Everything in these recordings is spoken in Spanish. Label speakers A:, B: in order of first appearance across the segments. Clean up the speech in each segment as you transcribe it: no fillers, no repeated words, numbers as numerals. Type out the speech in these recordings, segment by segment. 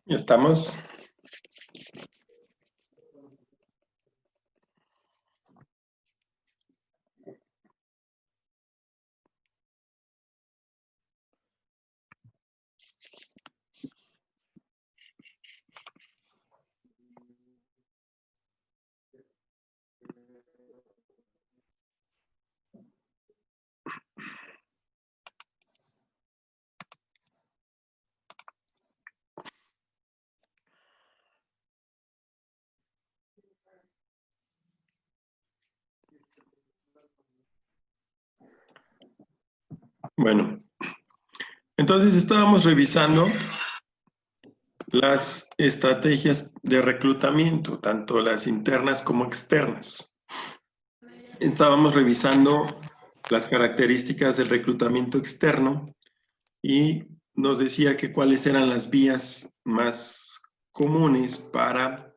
A: Ya estamos. Bueno, entonces estábamos revisando las estrategias de reclutamiento, tanto las internas como externas. Estábamos revisando las características del reclutamiento externo y nos decía que cuáles eran las vías más comunes para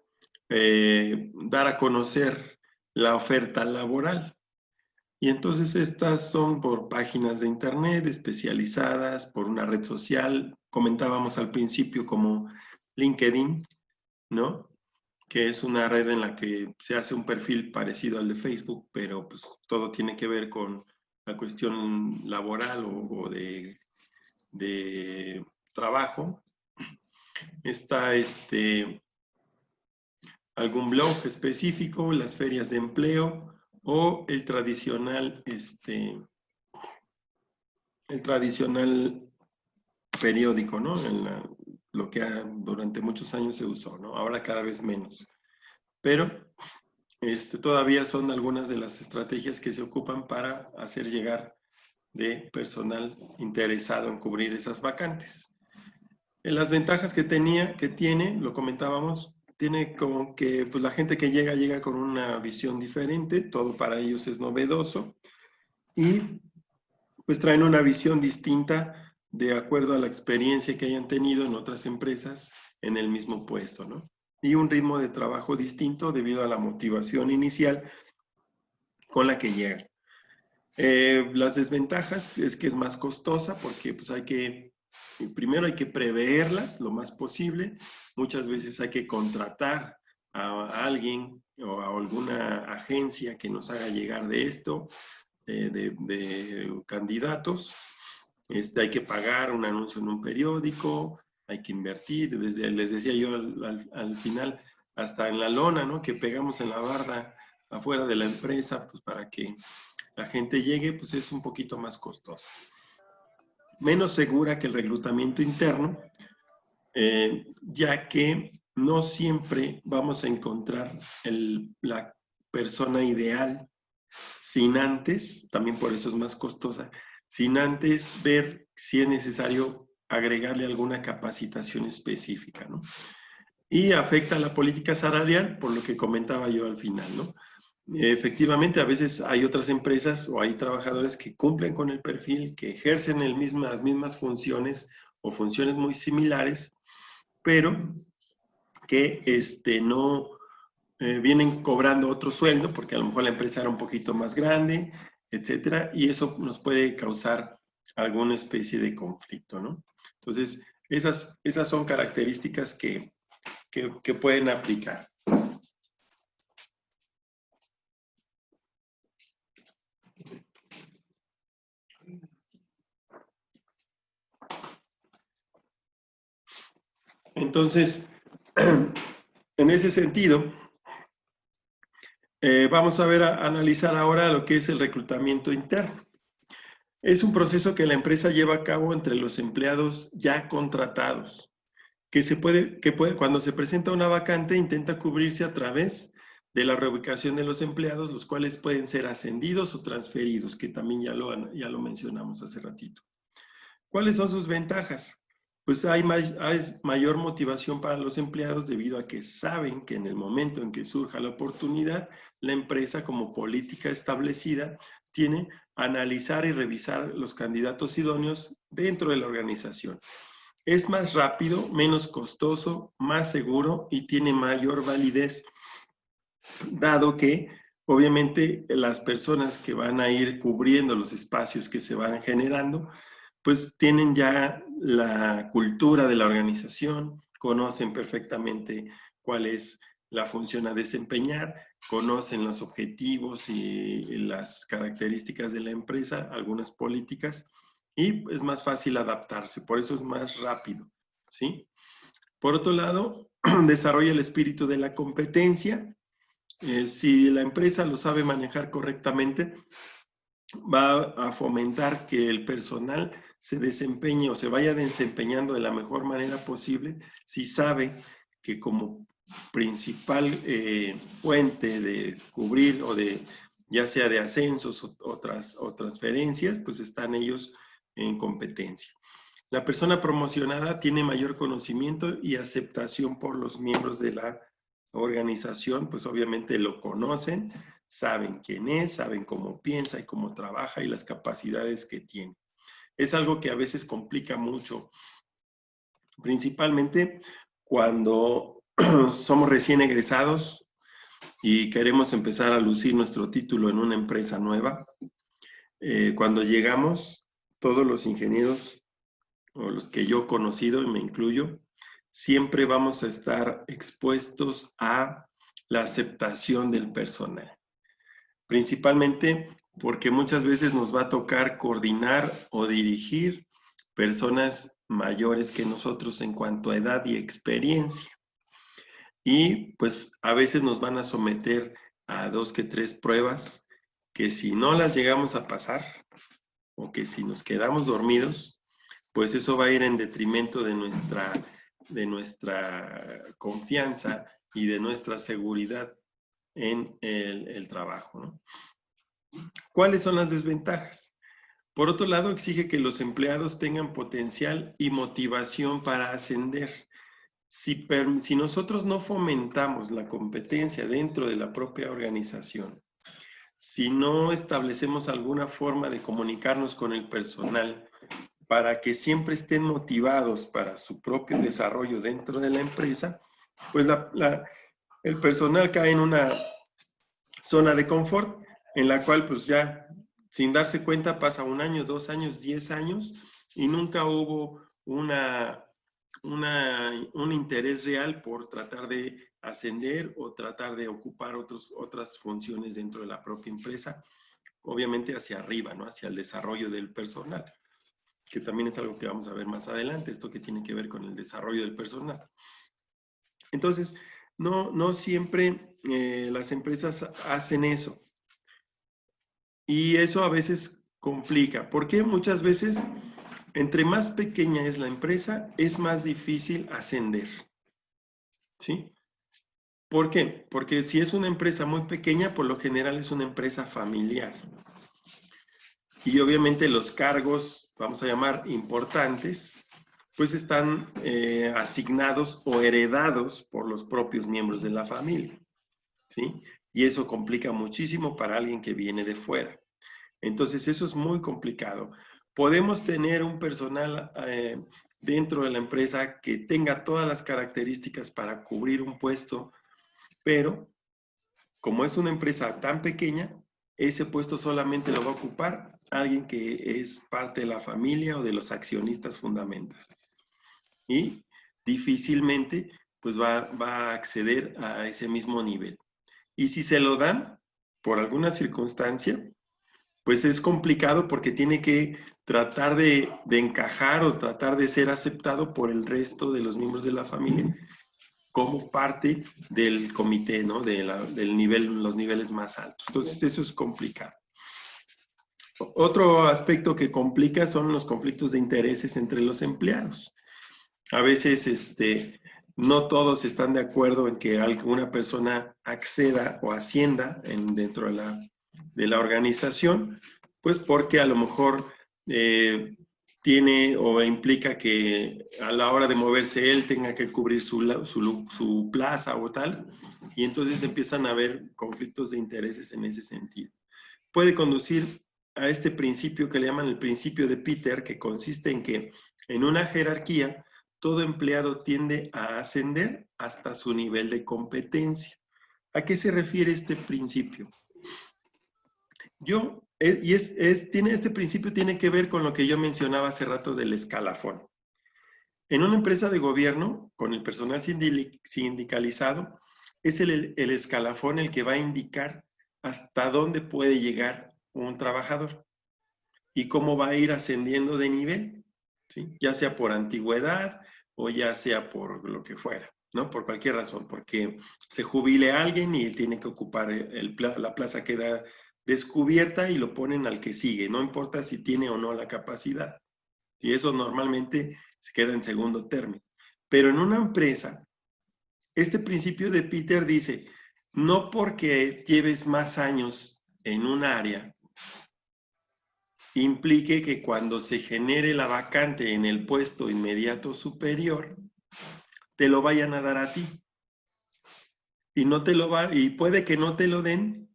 A: dar a conocer la oferta laboral. Y entonces estas son por páginas de internet especializadas, por una red social, comentábamos al principio como LinkedIn, ¿no? Que es una red en la que se hace un perfil parecido al de Facebook, pero pues todo tiene que ver con la cuestión laboral o de trabajo. Está algún blog específico, las ferias de empleo o el tradicional periódico, ¿no? Lo que durante muchos años se usó, ¿no? Ahora cada vez menos. Pero todavía son algunas de las estrategias que se ocupan para hacer llegar de personal interesado en cubrir esas vacantes. En las ventajas que tiene, lo comentábamos, tiene como que pues, la gente que llega con una visión diferente, todo para ellos es novedoso y pues traen una visión distinta de acuerdo a la experiencia que hayan tenido en otras empresas en el mismo puesto, ¿no? Y un ritmo de trabajo distinto debido a la motivación inicial con la que llegan. Las desventajas es que es más costosa porque pues primero hay que preverla lo más posible, muchas veces hay que contratar a alguien o a alguna agencia que nos haga llegar de esto, de candidatos. Hay que pagar un anuncio en un periódico, hay que invertir, les decía yo al final, hasta en la lona, ¿no? Que pegamos en la barda afuera de la empresa, pues para que la gente llegue, pues es un poquito más costosa. Menos segura que el reclutamiento interno, ya que no siempre vamos a encontrar la persona ideal sin antes, también por eso es más costosa, sin antes ver si es necesario agregarle alguna capacitación específica, ¿no? Y afecta a la política salarial, por lo que comentaba yo al final, ¿no? Efectivamente, a veces hay otras empresas o hay trabajadores que cumplen con el perfil, que ejercen las mismas funciones o funciones muy similares, pero que no vienen cobrando otro sueldo porque a lo mejor la empresa era un poquito más grande, etcétera, y eso nos puede causar alguna especie de conflicto, ¿no? Entonces, esas son características que pueden aplicar. Entonces, en ese sentido, vamos a analizar ahora lo que es el reclutamiento interno. Es un proceso que la empresa lleva a cabo entre los empleados ya contratados, cuando se presenta una vacante, intenta cubrirse a través de la reubicación de los empleados, los cuales pueden ser ascendidos o transferidos, que también ya lo mencionamos hace ratito. ¿Cuáles son sus ventajas? Pues hay mayor motivación para los empleados debido a que saben que en el momento en que surja la oportunidad, la empresa como política establecida tiene analizar y revisar los candidatos idóneos dentro de la organización. Es más rápido, menos costoso, más seguro y tiene mayor validez, dado que obviamente las personas que van a ir cubriendo los espacios que se van generando, pues tienen ya la cultura de la organización, conocen perfectamente cuál es la función a desempeñar, conocen los objetivos y las características de la empresa, algunas políticas, y es más fácil adaptarse, por eso es más rápido, ¿sí? Por otro lado, desarrolla el espíritu de la competencia. Si la empresa lo sabe manejar correctamente, va a fomentar que el personal se desempeñe o se vaya desempeñando de la mejor manera posible si sabe que como principal fuente de cubrir o de ya sea de ascensos o transferencias, pues están ellos en competencia. La persona promocionada tiene mayor conocimiento y aceptación por los miembros de la organización, pues obviamente lo conocen, saben quién es, saben cómo piensa y cómo trabaja y las capacidades que tiene. Es algo que a veces complica mucho, principalmente cuando somos recién egresados y queremos empezar a lucir nuestro título en una empresa nueva. Cuando llegamos, todos los ingenieros o los que yo he conocido, y me incluyo, siempre vamos a estar expuestos a la aceptación del personal. Principalmente porque muchas veces nos va a tocar coordinar o dirigir personas mayores que nosotros en cuanto a edad y experiencia. Y pues a veces nos van a someter a 2 que 3 pruebas que si no las llegamos a pasar o que si nos quedamos dormidos, pues eso va a ir en detrimento de nuestra confianza y de nuestra seguridad en el trabajo, ¿no? ¿Cuáles son las desventajas? Por otro lado, exige que los empleados tengan potencial y motivación para ascender. Si nosotros no fomentamos la competencia dentro de la propia organización, si no establecemos alguna forma de comunicarnos con el personal para que siempre estén motivados para su propio desarrollo dentro de la empresa, pues el personal cae en una zona de confort en la cual pues ya sin darse cuenta pasa 1 año, 2 años, 10 años y nunca hubo un interés real por tratar de ascender o tratar de ocupar otras funciones dentro de la propia empresa, obviamente hacia arriba, ¿no? Hacia el desarrollo del personal, que también es algo que vamos a ver más adelante, esto que tiene que ver con el desarrollo del personal. Entonces, no siempre las empresas hacen eso. Y eso a veces complica, porque muchas veces, entre más pequeña es la empresa, es más difícil ascender, ¿sí? ¿Por qué? Porque si es una empresa muy pequeña, por lo general es una empresa familiar. Y obviamente los cargos, vamos a llamar importantes, pues están asignados o heredados por los propios miembros de la familia, ¿sí? Y eso complica muchísimo para alguien que viene de fuera. Entonces, eso es muy complicado. Podemos tener un personal dentro de la empresa que tenga todas las características para cubrir un puesto, pero como es una empresa tan pequeña, ese puesto solamente lo va a ocupar alguien que es parte de la familia o de los accionistas fundamentales. Y difícilmente pues va a acceder a ese mismo nivel. Y si se lo dan por alguna circunstancia, pues es complicado porque tiene que tratar de encajar o tratar de ser aceptado por el resto de los miembros de la familia como parte del comité, ¿no? Del nivel, los niveles más altos. Entonces, eso es complicado. Otro aspecto que complica son los conflictos de intereses entre los empleados. A veces, no todos están de acuerdo en que alguna persona acceda o ascienda dentro de la organización, pues porque a lo mejor tiene o implica que a la hora de moverse él tenga que cubrir su plaza o tal, y entonces empiezan a haber conflictos de intereses en ese sentido. Puede conducir a este principio que le llaman el principio de Peter, que consiste en que en una jerarquía todo empleado tiende a ascender hasta su nivel de competencia. ¿A qué se refiere este principio? Este principio tiene que ver con lo que yo mencionaba hace rato del escalafón. En una empresa de gobierno, con el personal sindicalizado, es el escalafón el que va a indicar hasta dónde puede llegar un trabajador y cómo va a ir ascendiendo de nivel, ¿sí? Ya sea por antigüedad o ya sea por lo que fuera, ¿no? Por cualquier razón, porque se jubile alguien y tiene que ocupar la plaza queda descubierta y lo ponen al que sigue, no importa si tiene o no la capacidad. Y eso normalmente se queda en segundo término. Pero en una empresa, este principio de Peter dice, no porque lleves más años en un área, implique que cuando se genere la vacante en el puesto inmediato superior, te lo vayan a dar a ti. Y, no te lo va, y puede que no te lo den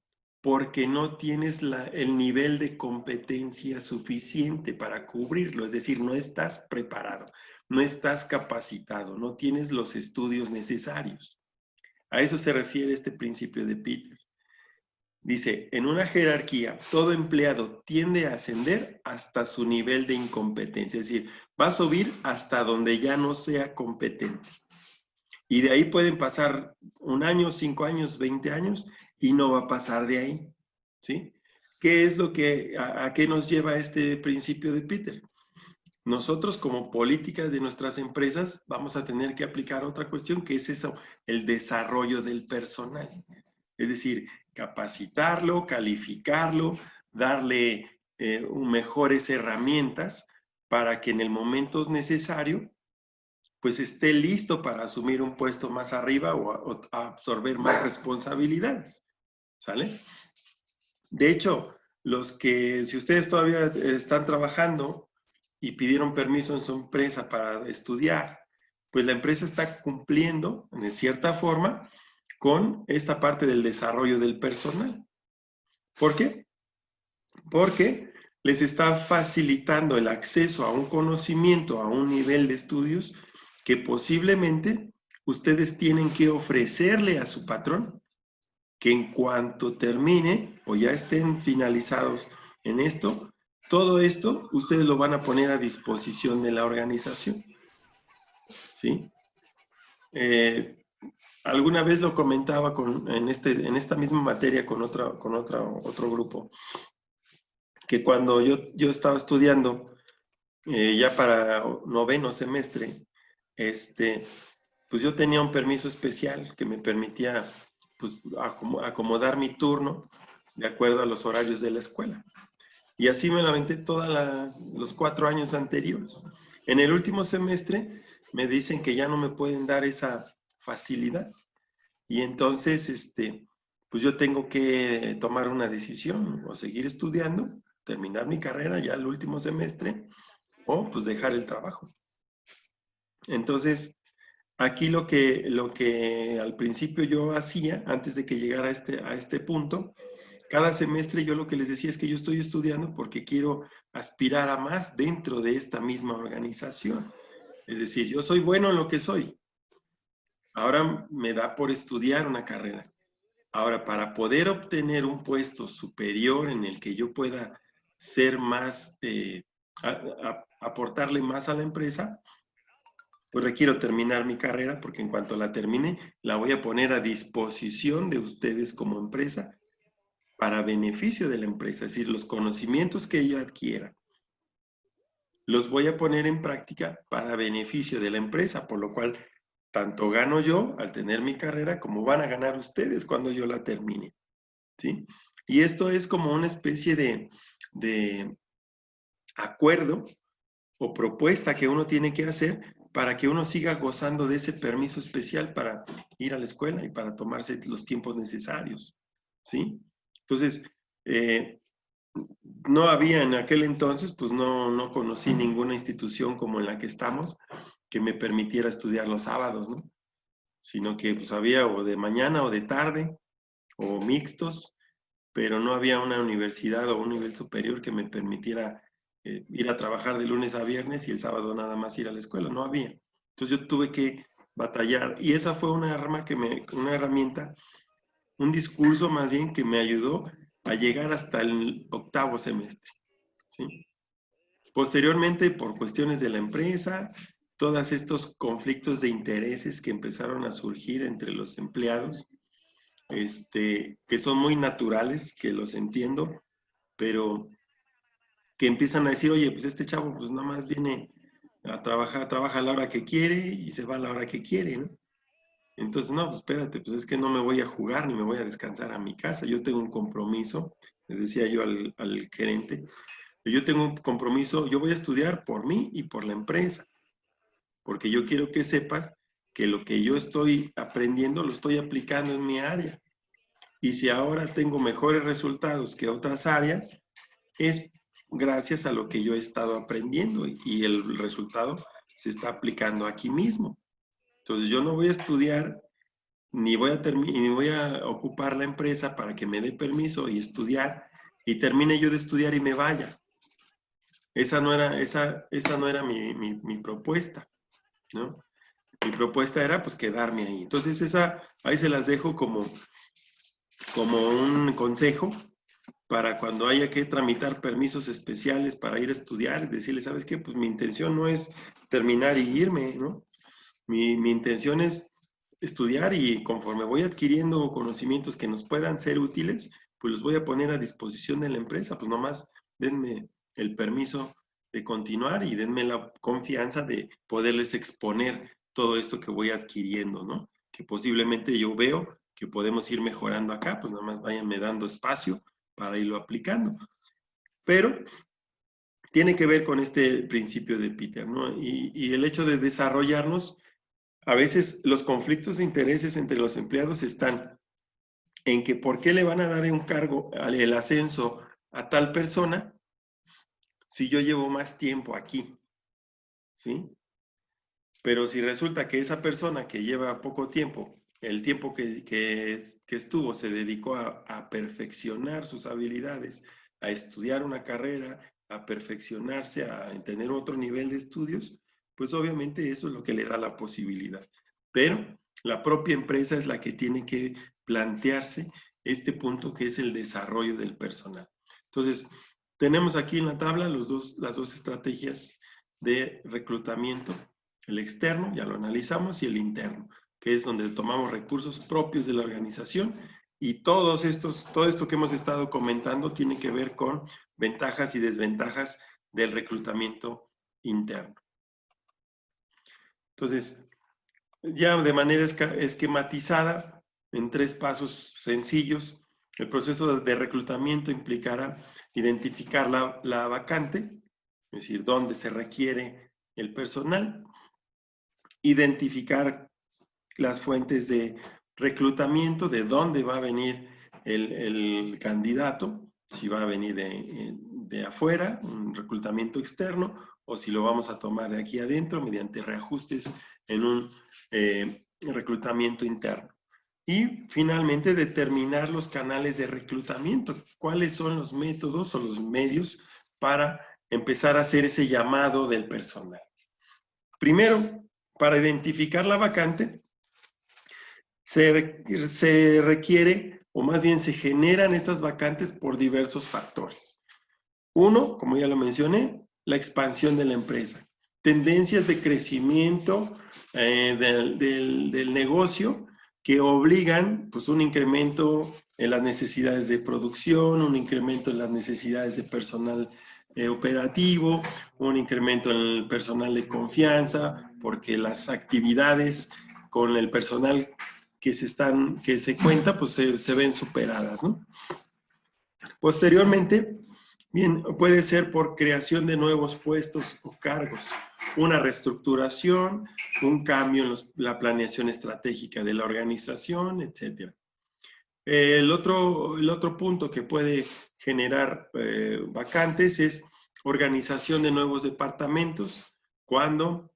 A: porque no tienes el nivel de competencia suficiente para cubrirlo, es decir, no estás preparado, no estás capacitado, no tienes los estudios necesarios. A eso se refiere este principio de Peter. Dice, en una jerarquía, todo empleado tiende a ascender hasta su nivel de incompetencia, es decir, va a subir hasta donde ya no sea competente. Y de ahí pueden pasar 1 año, 5 años, 20 años, y no va a pasar de ahí, ¿sí? ¿Qué es lo que, a qué nos lleva este principio de Peter? Nosotros como políticas de nuestras empresas vamos a tener que aplicar otra cuestión que es eso, el desarrollo del personal. Es decir, capacitarlo, calificarlo, darle mejores herramientas para que en el momento necesario pues esté listo para asumir un puesto más arriba o absorber más responsabilidades. ¿Sale? De hecho, si ustedes todavía están trabajando y pidieron permiso en su empresa para estudiar, pues la empresa está cumpliendo, de cierta forma, con esta parte del desarrollo del personal. ¿Por qué? Porque les está facilitando el acceso a un conocimiento, a un nivel de estudios que posiblemente ustedes tienen que ofrecerle a su patrón, que en cuanto termine o ya estén finalizados en esto, todo esto ustedes lo van a poner a disposición de la organización. ¿Sí? Alguna vez lo comentaba en esta misma materia con otro grupo, que cuando yo estaba estudiando ya para 9º semestre, pues yo tenía un permiso especial que me permitía pues, acomodar mi turno de acuerdo a los horarios de la escuela. Y así me la aventé todos los 4 años anteriores. En el último semestre me dicen que ya no me pueden dar esa facilidad. Y entonces, pues yo tengo que tomar una decisión, o seguir estudiando, terminar mi carrera ya el último semestre, o pues dejar el trabajo. Entonces, aquí lo que al principio yo hacía, antes de que llegara a este punto, cada semestre yo lo que les decía es que yo estoy estudiando porque quiero aspirar a más dentro de esta misma organización. Es decir, yo soy bueno en lo que soy. Ahora me da por estudiar una carrera. Ahora, para poder obtener un puesto superior en el que yo pueda ser más, aportarle más a la empresa, pues requiero terminar mi carrera porque en cuanto la termine, la voy a poner a disposición de ustedes como empresa para beneficio de la empresa. Es decir, los conocimientos que yo adquiera, los voy a poner en práctica para beneficio de la empresa, por lo cual tanto gano yo al tener mi carrera como van a ganar ustedes cuando yo la termine. ¿Sí? Y esto es como una especie de acuerdo o propuesta que uno tiene que hacer para que uno siga gozando de ese permiso especial para ir a la escuela y para tomarse los tiempos necesarios. ¿Sí? Entonces, no había en aquel entonces, pues no conocí ninguna institución como en la que estamos que me permitiera estudiar los sábados, ¿no? Sino que pues había o de mañana o de tarde o mixtos, pero no había una universidad o un nivel superior que me permitiera ir a trabajar de lunes a viernes y el sábado nada más ir a la escuela, no había. Entonces yo tuve que batallar y esa fue una una herramienta, un discurso más bien que me ayudó a llegar hasta el 8º semestre. ¿Sí? Posteriormente, por cuestiones de la empresa, todos estos conflictos de intereses que empezaron a surgir entre los empleados, que son muy naturales, que los entiendo, pero que empiezan a decir, oye, pues este chavo pues nada más viene a trabajar, trabaja a la hora que quiere y se va a la hora que quiere, ¿no? Entonces, no, pues espérate, pues es que no me voy a jugar ni me voy a descansar a mi casa, yo tengo un compromiso, le decía yo al gerente, yo tengo un compromiso, yo voy a estudiar por mí y por la empresa, porque yo quiero que sepas que lo que yo estoy aprendiendo lo estoy aplicando en mi área. Y si ahora tengo mejores resultados que otras áreas, es gracias a lo que yo he estado aprendiendo y el resultado se está aplicando aquí mismo. Entonces yo no voy a estudiar ni voy a ocupar la empresa para que me dé permiso y estudiar y termine yo de estudiar y me vaya. Esa no era mi propuesta, ¿no? Mi propuesta era pues quedarme ahí. Entonces ahí se las dejo como un consejo para cuando haya que tramitar permisos especiales para ir a estudiar, decirle, ¿sabes qué? Pues mi intención no es terminar y irme, ¿no? Mi intención es estudiar y conforme voy adquiriendo conocimientos que nos puedan ser útiles, pues los voy a poner a disposición de la empresa. Pues nomás denme el permiso de continuar y denme la confianza de poderles exponer todo esto que voy adquiriendo, ¿no? Que posiblemente yo veo que podemos ir mejorando acá, pues nada más váyanme dando espacio para irlo aplicando. Pero tiene que ver con este principio de Peter, ¿no? Y el hecho de desarrollarnos, a veces los conflictos de intereses entre los empleados están en que por qué le van a dar un cargo, el ascenso a tal persona si yo llevo más tiempo aquí, ¿sí? Pero si resulta que esa persona que lleva poco tiempo, el tiempo que estuvo, se dedicó a perfeccionar sus habilidades, a estudiar una carrera, a perfeccionarse, a tener otro nivel de estudios, pues obviamente eso es lo que le da la posibilidad. Pero la propia empresa es la que tiene que plantearse este punto que es el desarrollo del personal. Entonces, tenemos aquí en la tabla las dos estrategias de reclutamiento, el externo, ya lo analizamos, y el interno, que es donde tomamos recursos propios de la organización, y todo esto que hemos estado comentando tiene que ver con ventajas y desventajas del reclutamiento interno. Entonces, ya de manera esquematizada, en 3 pasos sencillos, el proceso de reclutamiento implicará identificar la vacante, es decir, dónde se requiere el personal, identificar las fuentes de reclutamiento, de dónde va a venir el candidato, si va a venir de afuera, un reclutamiento externo, o si lo vamos a tomar de aquí adentro mediante reajustes en un reclutamiento interno. Y finalmente determinar los canales de reclutamiento, cuáles son los métodos o los medios para empezar a hacer ese llamado del personal. Primero, para identificar la vacante, se requiere, o más bien se generan estas vacantes por diversos factores. Uno, como ya lo mencioné, la expansión de la empresa. Tendencias de crecimiento del negocio que obligan pues, un incremento en las necesidades de producción, un incremento en las necesidades de personal operativo, un incremento en el personal de confianza, porque las actividades con el personal que se cuenta, pues se ven superadas, ¿no? Posteriormente, bien, puede ser por creación de nuevos puestos o cargos, una reestructuración, un cambio en la planeación estratégica de la organización, etc. El otro punto que puede generar vacantes es organización de nuevos departamentos, cuando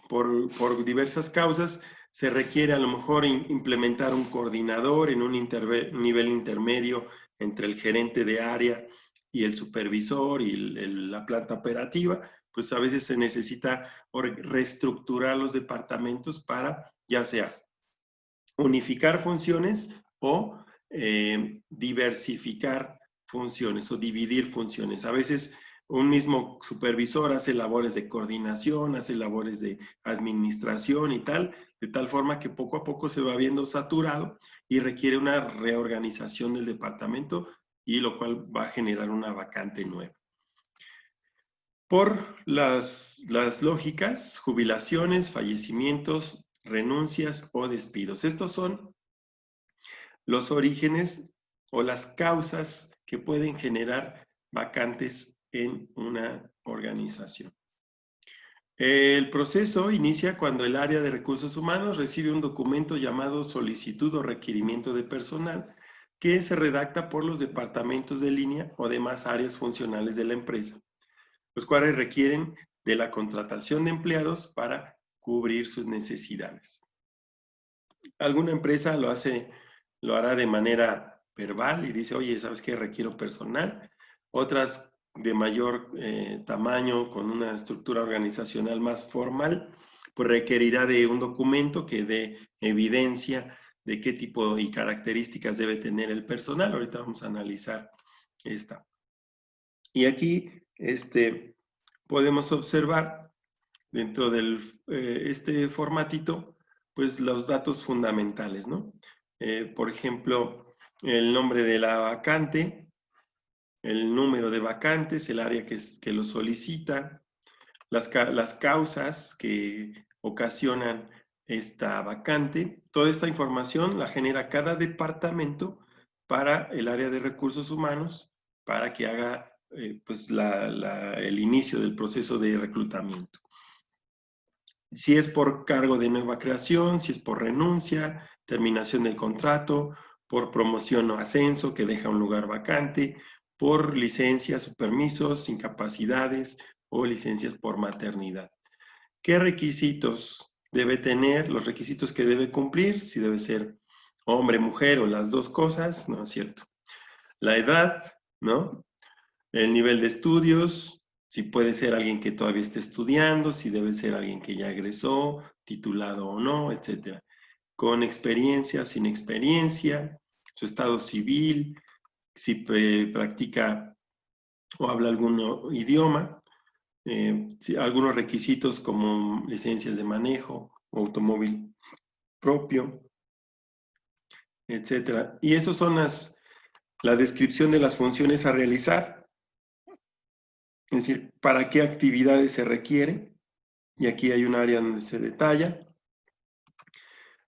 A: por diversas causas se requiere a lo mejor implementar un coordinador en un nivel intermedio entre el gerente de área y el supervisor y la planta operativa, pues a veces se necesita reestructurar los departamentos para ya sea unificar funciones o diversificar funciones o dividir funciones. A veces un mismo supervisor hace labores de coordinación, hace labores de administración y tal, de tal forma que poco a poco se va viendo saturado y requiere una reorganización del departamento, y lo cual va a generar una vacante nueva. Por las lógicas, jubilaciones, fallecimientos, renuncias o despidos. Estos son los orígenes o las causas que pueden generar vacantes en una organización. El proceso inicia cuando el área de recursos humanos recibe un documento llamado solicitud o requerimiento de personal, que se redacta por los departamentos de línea o demás áreas funcionales de la empresa, los cuales requieren de la contratación de empleados para cubrir sus necesidades. Alguna empresa lo hará de manera verbal y dice, oye, ¿sabes qué? Requiero personal. Otras de mayor tamaño, con una estructura organizacional más formal, pues requerirá de un documento que dé evidencia de qué tipo y características debe tener el personal. Ahorita vamos a analizar esta. Y aquí podemos observar dentro de este formatito, pues los datos fundamentales, ¿no? Por ejemplo, el nombre de la vacante, el número de vacantes, el área que lo solicita, las causas que ocasionan esta vacante. Toda esta información la genera cada departamento para el área de recursos humanos, para que haga pues el inicio del proceso de reclutamiento. Si es por cargo de nueva creación, si es por renuncia, terminación del contrato, por promoción o ascenso que deja un lugar vacante, por licencias o permisos, incapacidades o licencias por maternidad. ¿Qué requisitos debe tener? Los requisitos que debe cumplir, si debe ser hombre, mujer o las dos cosas, ¿no es cierto? La edad, ¿no? El nivel de estudios, si puede ser alguien que todavía esté estudiando, si debe ser alguien que ya egresó, titulado o no, etc. Con experiencia, sin experiencia, su estado civil, si practica o habla algún idioma, algunos requisitos como licencias de manejo, automóvil propio, etc. Y esos son la descripción de las funciones a realizar. Es decir, para qué actividades se requiere, y aquí hay un área donde se detalla.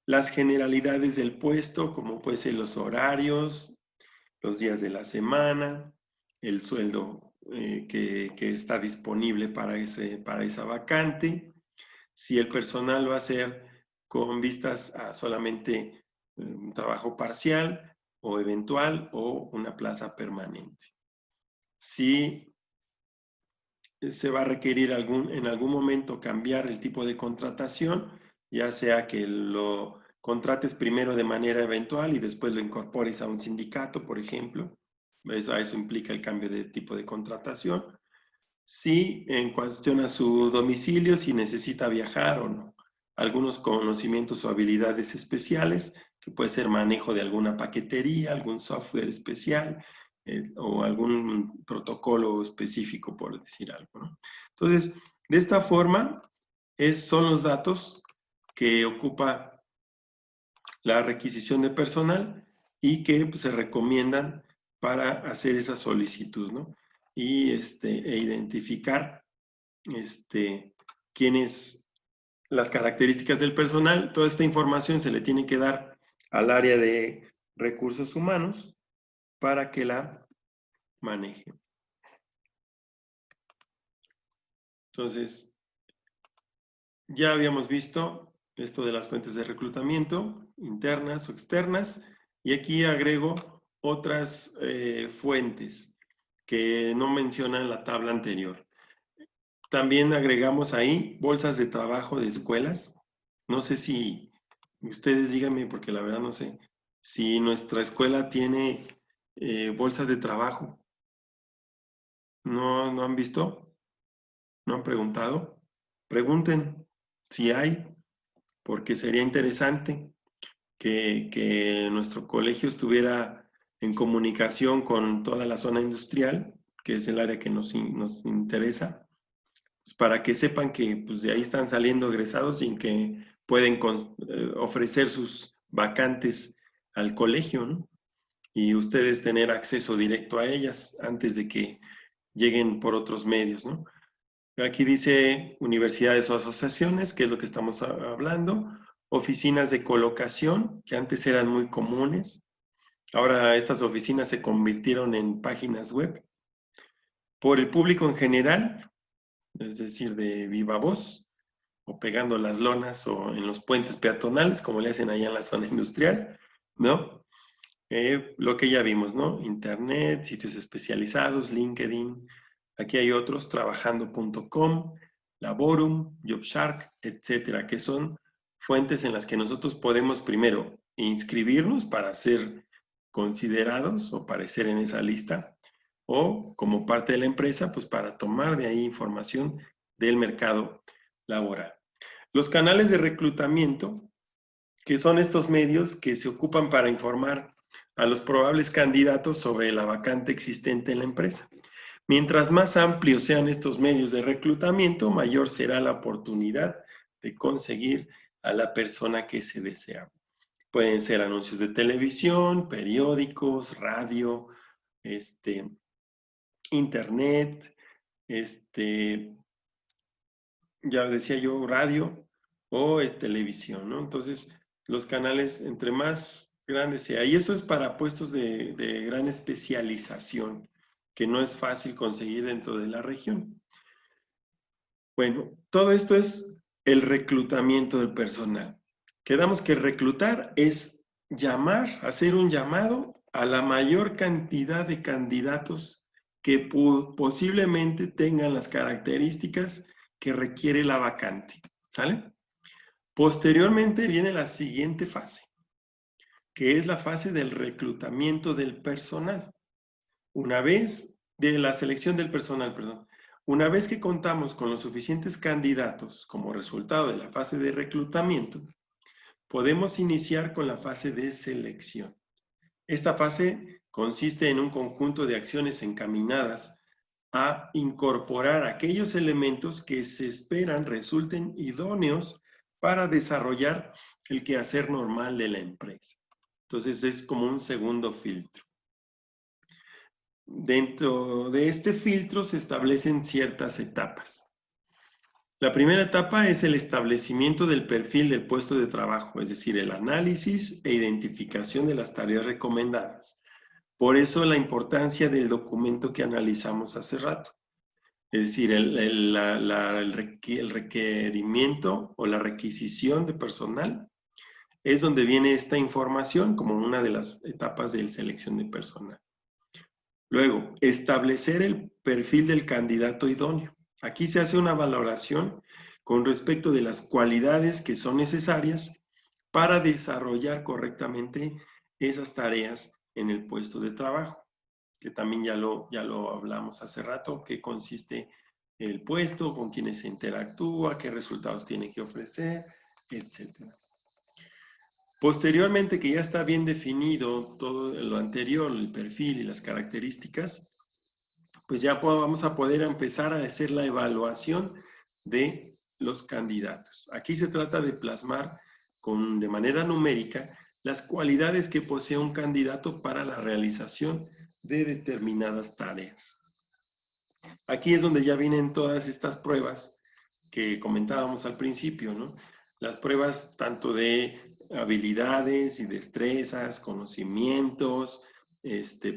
A: Las generalidades del puesto, como pueden ser los horarios, los días de la semana, el sueldo que está disponible para esa vacante, si el personal va a ser con vistas a solamente un trabajo parcial o eventual o una plaza permanente. Si se va a requerir en algún momento cambiar el tipo de contratación, ya sea que lo contrates primero de manera eventual y después lo incorpores a un sindicato, por ejemplo. Eso implica el cambio de tipo de contratación. Si en cuestión a su domicilio, si necesita viajar o no. Algunos conocimientos o habilidades especiales, que puede ser manejo de alguna paquetería, algún software especial, o algún protocolo específico, por decir algo, ¿no? Entonces, de esta forma, son los datos que ocupa la requisición de personal y que pues, se recomiendan para hacer esa solicitud, ¿no? Y identificar quiénes, las características del personal. Toda esta información se le tiene que dar al área de recursos humanos para que la maneje. Entonces, ya habíamos visto esto de las fuentes de reclutamiento, internas o externas, y aquí agrego otras fuentes que no mencionan la tabla anterior. También agregamos ahí bolsas de trabajo de escuelas. No sé si ustedes díganme, porque la verdad no sé, si nuestra escuela tiene bolsas de trabajo. ¿No han visto? ¿No han preguntado? Pregunten si hay, porque sería interesante que nuestro colegio estuviera en comunicación con toda la zona industrial que es el área que nos interesa, pues para que sepan que pues, de ahí están saliendo egresados y que pueden ofrecer sus vacantes al colegio, ¿no? Y ustedes tener acceso directo a ellas antes de que lleguen por otros medios, ¿no? Aquí dice universidades o asociaciones, que es lo que estamos hablando, oficinas de colocación, que antes eran muy comunes. Ahora estas oficinas se convirtieron en páginas web. Por el público en general, es decir, de viva voz, o pegando las lonas o en los puentes peatonales, como le hacen allá en la zona industrial, ¿no? Lo que ya vimos, ¿no? Internet, sitios especializados, LinkedIn. Aquí hay otros, trabajando.com, Laborum, JobShark, etcétera, que son fuentes en las que nosotros podemos primero inscribirnos para ser considerados o aparecer en esa lista, o como parte de la empresa, pues para tomar de ahí información del mercado laboral. Los canales de reclutamiento, que son estos medios que se ocupan para informar a los probables candidatos sobre la vacante existente en la empresa. Mientras más amplios sean estos medios de reclutamiento, mayor será la oportunidad de conseguir a la persona que se desea. Pueden ser anuncios de televisión, periódicos, radio, internet, ya decía yo, radio o televisión, ¿no? Entonces, los canales, entre más grandes sea, y eso es para puestos de gran especialización, que no es fácil conseguir dentro de la región. Bueno, todo esto es el reclutamiento del personal. Quedamos que reclutar es llamar, hacer un llamado a la mayor cantidad de candidatos que posiblemente tengan las características que requiere la vacante, ¿sale? Posteriormente viene la siguiente fase, que es la fase del reclutamiento del personal. Una vez, de la selección del personal, perdón. Una vez que contamos con los suficientes candidatos como resultado de la fase de reclutamiento, podemos iniciar con la fase de selección. Esta fase consiste en un conjunto de acciones encaminadas a incorporar aquellos elementos que se esperan resulten idóneos para desarrollar el quehacer normal de la empresa. Entonces es como un segundo filtro. Dentro de este filtro se establecen ciertas etapas. La primera etapa es el establecimiento del perfil del puesto de trabajo, es decir, el análisis e identificación de las tareas recomendadas. Por eso la importancia del documento que analizamos hace rato. Es decir, el requerimiento o la requisición de personal es donde viene esta información como una de las etapas de selección de personal. Luego, establecer el perfil del candidato idóneo. Aquí se hace una valoración con respecto de las cualidades que son necesarias para desarrollar correctamente esas tareas en el puesto de trabajo, que también ya lo hablamos hace rato, qué consiste el puesto, con quiénes se interactúa, qué resultados tiene que ofrecer, etc. Posteriormente, que ya está bien definido todo lo anterior, el perfil y las características, pues ya vamos a poder empezar a hacer la evaluación de los candidatos. Aquí se trata de plasmar de manera numérica las cualidades que posee un candidato para la realización de determinadas tareas. Aquí es donde ya vienen todas estas pruebas que comentábamos al principio, ¿no? Las pruebas tanto de habilidades y destrezas, conocimientos,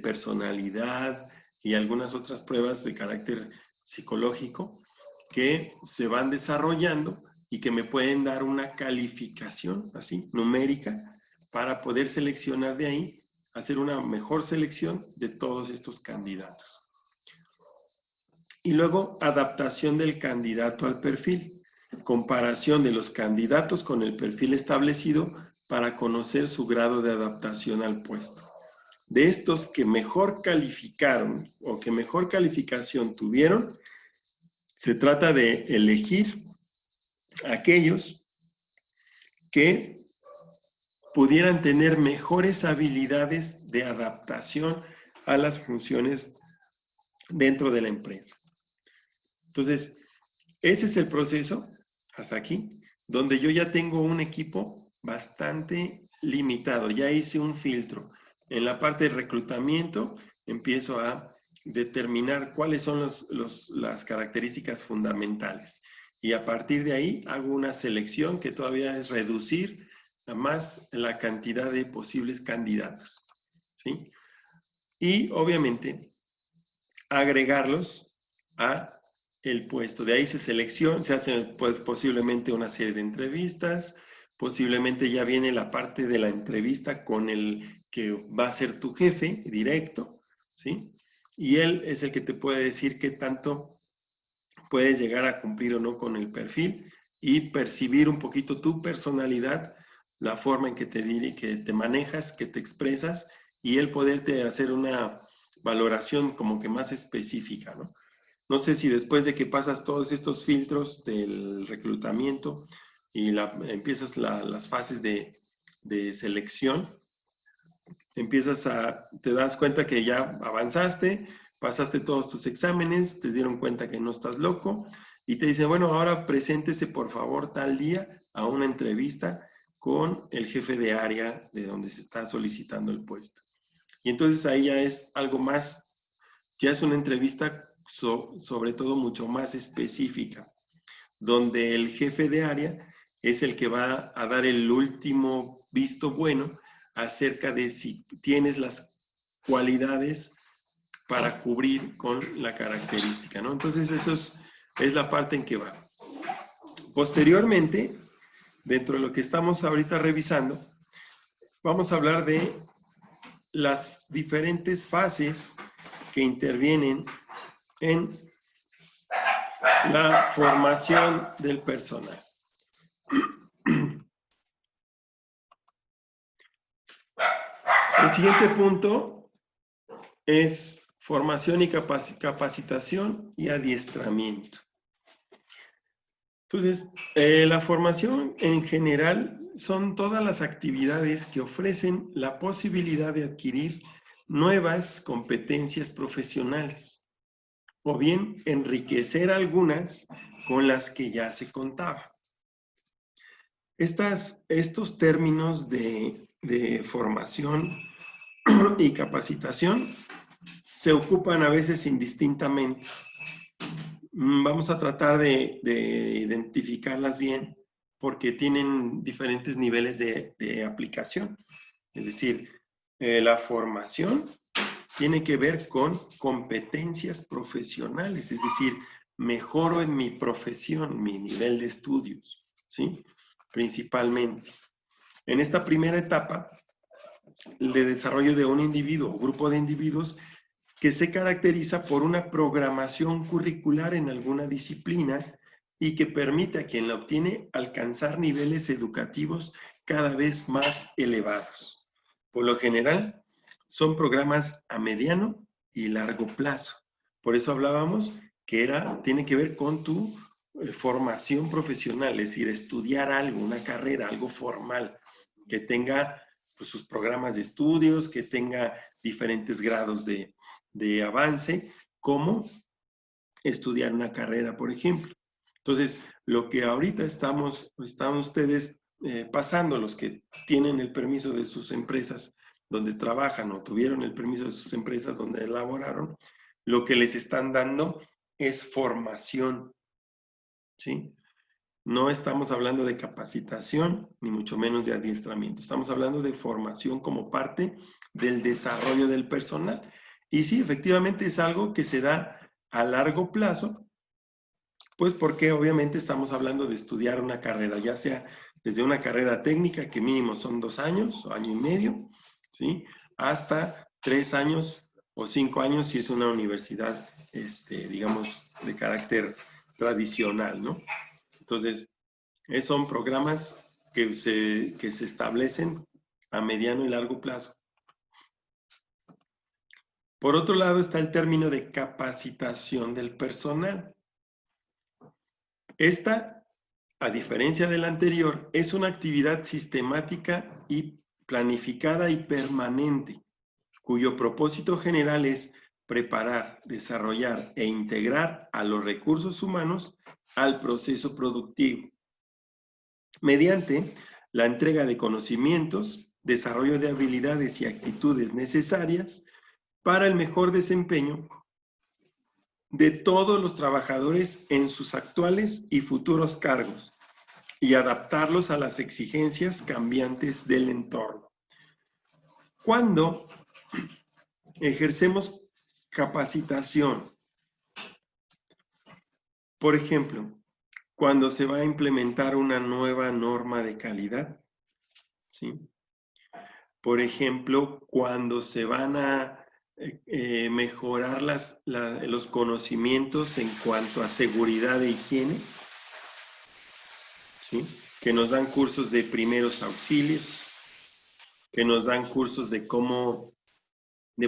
A: personalidad y algunas otras pruebas de carácter psicológico que se van desarrollando y que me pueden dar una calificación así, numérica, para poder seleccionar de ahí, hacer una mejor selección de todos estos candidatos. Y luego, adaptación del candidato al perfil. Comparación de los candidatos con el perfil establecido para conocer su grado de adaptación al puesto. De estos que mejor calificaron o que mejor calificación tuvieron, se trata de elegir aquellos que pudieran tener mejores habilidades de adaptación a las funciones dentro de la empresa. Entonces, ese es el proceso, hasta aquí, donde yo ya tengo un equipo bastante limitado. Ya hice un filtro. En la parte de reclutamiento, empiezo a determinar cuáles son las características fundamentales. Y a partir de ahí hago una selección que todavía es reducir a más la cantidad de posibles candidatos, ¿sí? Y obviamente agregarlos a el puesto. De ahí se selecciona, se hace pues, posiblemente una serie de entrevistas, posiblemente ya viene la parte de la entrevista con el que va a ser tu jefe directo, ¿sí? Y él es el que te puede decir qué tanto puedes llegar a cumplir o no con el perfil y percibir un poquito tu personalidad, la forma en que que te manejas, que te expresas, y él poderte hacer una valoración como que más específica, ¿no? No sé si después de que pasas todos estos filtros del reclutamiento y empiezas las fases de selección, te das cuenta que ya avanzaste, pasaste todos tus exámenes, te dieron cuenta que no estás loco y te dicen, bueno, ahora preséntese por favor tal día a una entrevista con el jefe de área de donde se está solicitando el puesto. Y entonces ahí ya es algo más, ya es una entrevista sobre todo mucho más específica, donde el jefe de área es el que va a dar el último visto bueno acerca de si tienes las cualidades para cubrir con la característica, ¿no? Entonces eso es la parte en que va. Posteriormente, dentro de lo que estamos ahorita revisando, vamos a hablar de las diferentes fases que intervienen en la formación del personal. El siguiente punto es formación y capacitación y adiestramiento. Entonces, la formación en general son todas las actividades que ofrecen la posibilidad de adquirir nuevas competencias profesionales o bien enriquecer algunas con las que ya se contaba. Estos términos de formación y capacitación se ocupan a veces indistintamente. Vamos a tratar de identificarlas bien porque tienen diferentes niveles de aplicación. Es decir, la formación tiene que ver con competencias profesionales, es decir, mejoro en mi profesión, mi nivel de estudios, ¿sí? Principalmente. En esta primera etapa, el de desarrollo de un individuo o grupo de individuos que se caracteriza por una programación curricular en alguna disciplina y que permite a quien la obtiene alcanzar niveles educativos cada vez más elevados. Por lo general, son programas a mediano y largo plazo. Por eso hablábamos que tiene que ver con tu formación profesional, es decir, estudiar algo, una carrera, algo formal, que tenga pues, sus programas de estudios, que tenga diferentes grados de avance, como estudiar una carrera, por ejemplo. Entonces, lo que ahorita están ustedes pasando, los que tienen el permiso de sus empresas donde trabajan o tuvieron el permiso de sus empresas donde elaboraron, lo que les están dando es formación, ¿sí? No estamos hablando de capacitación, ni mucho menos de adiestramiento. Estamos hablando de formación como parte del desarrollo del personal. Y sí, efectivamente es algo que se da a largo plazo, pues porque obviamente estamos hablando de estudiar una carrera, ya sea desde una carrera técnica, que mínimo son 2 años o año y medio, ¿sí? Hasta 3 años o 5 años si es una universidad, digamos, de carácter tradicional, ¿no? Entonces, son programas que se establecen a mediano y largo plazo. Por otro lado está el término de capacitación del personal. Esta, a diferencia de la anterior, es una actividad sistemática y planificada y permanente, cuyo propósito general es preparar, desarrollar e integrar a los recursos humanos al proceso productivo, mediante la entrega de conocimientos, desarrollo de habilidades y actitudes necesarias para el mejor desempeño de todos los trabajadores en sus actuales y futuros cargos y adaptarlos a las exigencias cambiantes del entorno. Cuando ejercemos capacitación, por ejemplo, cuando se va a implementar una nueva norma de calidad, ¿sí? Por ejemplo, cuando se van a mejorar los conocimientos en cuanto a seguridad e higiene, ¿sí? Que nos dan cursos de primeros auxilios, que nos dan cursos de cómo,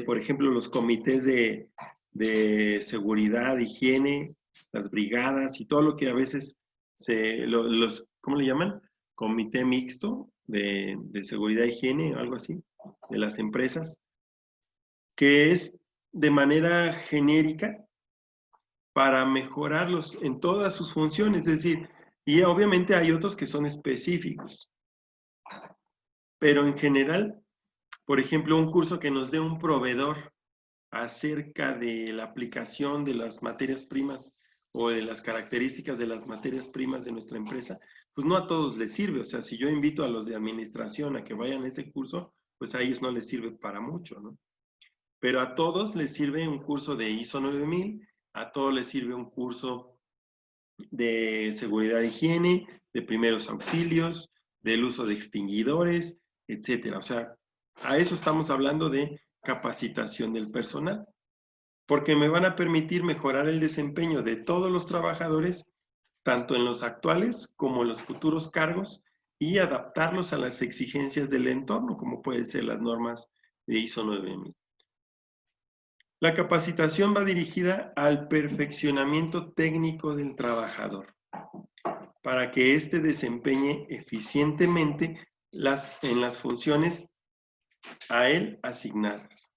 A: por ejemplo, los comités de seguridad, higiene, las brigadas y todo lo que a veces ¿cómo le llaman? Comité mixto de seguridad, higiene o algo así, de las empresas, que es de manera genérica para mejorarlos en todas sus funciones, es decir, y obviamente hay otros que son específicos, pero en general, por ejemplo, un curso que nos dé un proveedor acerca de la aplicación de las materias primas o de las características de las materias primas de nuestra empresa, pues no a todos les sirve. O sea, si yo invito a los de administración a que vayan a ese curso, pues a ellos no les sirve para mucho, ¿no? Pero a todos les sirve un curso de ISO 9000, a todos les sirve un curso de seguridad e higiene, de primeros auxilios, del uso de extinguidores, etcétera. O sea, a eso estamos hablando de capacitación del personal, porque me van a permitir mejorar el desempeño de todos los trabajadores, tanto en los actuales como en los futuros cargos, y adaptarlos a las exigencias del entorno, como pueden ser las normas de ISO 9000. La capacitación va dirigida al perfeccionamiento técnico del trabajador, para que éste desempeñe eficientemente en las funciones a él asignadas.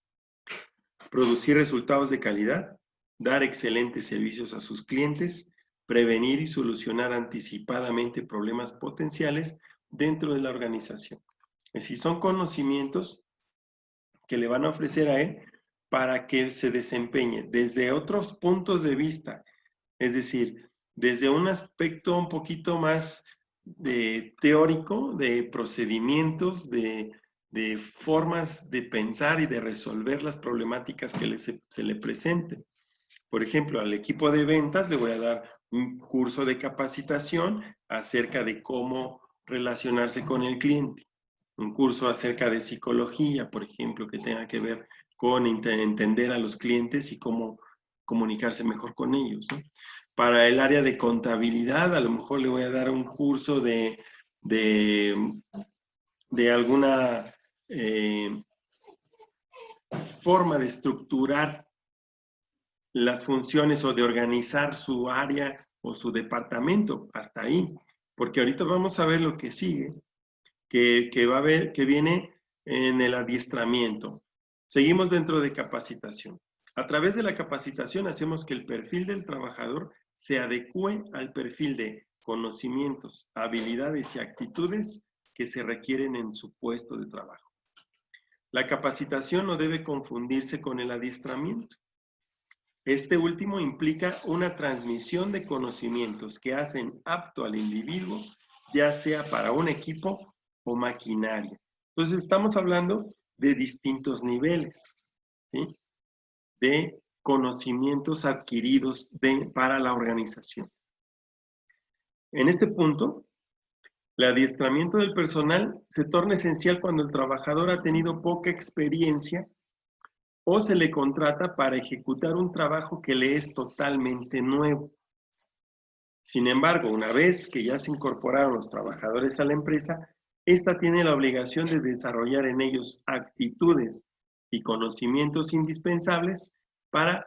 A: Producir resultados de calidad, dar excelentes servicios a sus clientes, prevenir y solucionar anticipadamente problemas potenciales dentro de la organización. Es decir, son conocimientos que le van a ofrecer a él para que se desempeñe desde otros puntos de vista, es decir, desde un aspecto un poquito más teórico, de procedimientos, de formas de pensar y de resolver las problemáticas que se le presenten. Por ejemplo, al equipo de ventas le voy a dar un curso de capacitación acerca de cómo relacionarse con el cliente. Un curso acerca de psicología, por ejemplo, que tenga que ver con entender a los clientes y cómo comunicarse mejor con ellos, ¿no? Para el área de contabilidad, a lo mejor le voy a dar un curso de alguna forma de estructurar las funciones o de organizar su área o su departamento, hasta ahí, porque ahorita vamos a ver lo que sigue, que viene en el adiestramiento. Seguimos dentro de capacitación. A través de la capacitación hacemos que el perfil del trabajador se adecue al perfil de conocimientos, habilidades y actitudes que se requieren en su puesto de trabajo. La capacitación no debe confundirse con el adiestramiento. Este último implica una transmisión de conocimientos que hacen apto al individuo, ya sea para un equipo o maquinaria. Entonces estamos hablando de distintos niveles, ¿sí?, de conocimientos adquiridos para la organización. En este punto, el adiestramiento del personal se torna esencial cuando el trabajador ha tenido poca experiencia o se le contrata para ejecutar un trabajo que le es totalmente nuevo. Sin embargo, una vez que ya se incorporaron los trabajadores a la empresa, esta tiene la obligación de desarrollar en ellos actitudes y conocimientos indispensables para